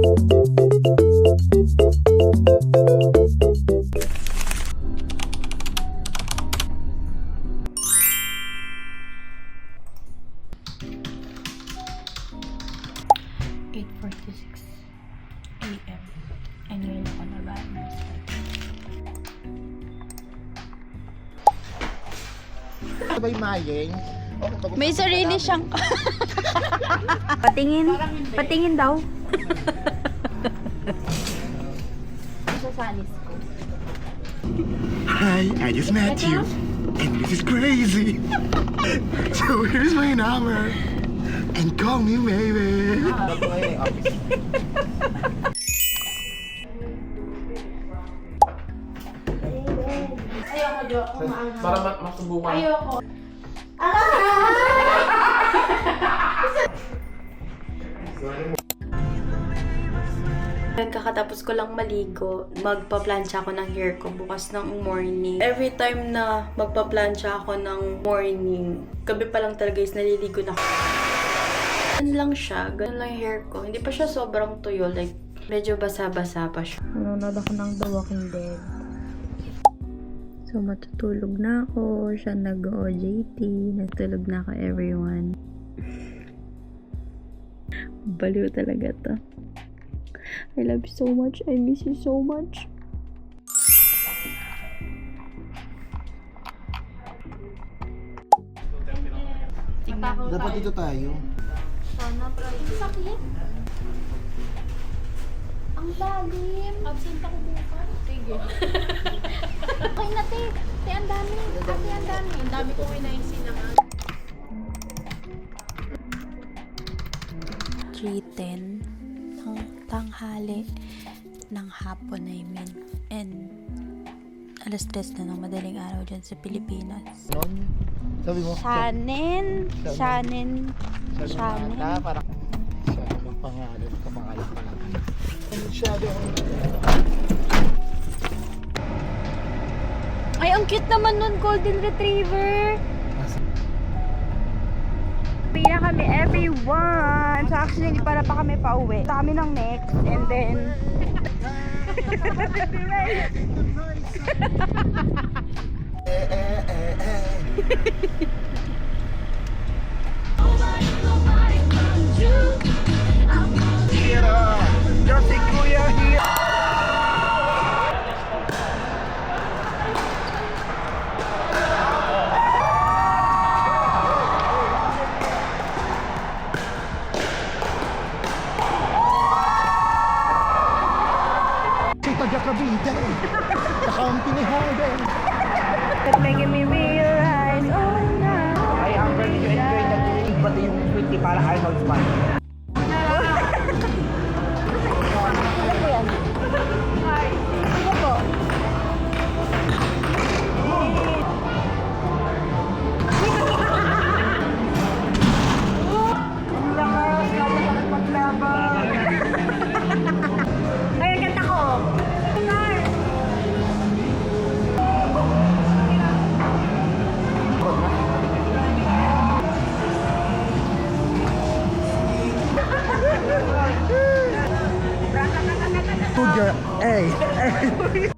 AM. And ngayon ako nag-aayos. Sabay mayeng. May sarili siyang... Patingin. Patingin daw. Sa sanis ko. Hi, I just met you. And this is crazy. So here's my number. And call me baby. Ayoko, Jo. Kumaanghang. Para masubukan. Ayoko. Kakatapos ko lang maligo, magpa-plancha ako ng hair ko bukas ng morning. Every time na magpa-plancha ako ng morning, gabi pa lang talaga is naliligo na ako. Ganun lang siya, ganun lang yung hair ko. Hindi pa siya sobrang tuyo, like medyo basa-basa pa siya. Nanonood ako ng The Walking Dead. So matutulog na ako, siya nag-OJT, natulog na ako everyone. Baliw talaga to. I love you so much. I miss you so much. Dapat dito tayo. Sana, private. Sakit. Ang lalim. Absent ako bukas. Sige. Okay na, te. Te, ang dami. Ate, ang dami. Ang dami kong inaisin naman. 3:10 ng tanghali ng hapon, I mean. And alas 3 na ng madaling araw dyan sa Pilipinas. Noon, sabi mo. Shannon. Parang siya ang pangalan. Kamangalan pa lang. Masyado. Ay, ang cute naman nun, Golden Retriever. Uwi na kami, everyone. So actually, hindi pa kami pauwi. Kami ng next, and then... Taga-Cavite. Kakampi ni Harden. It's making me realize, oh no. I am ready to enjoy the day, pati yung 20 para Arnold's man. Hey.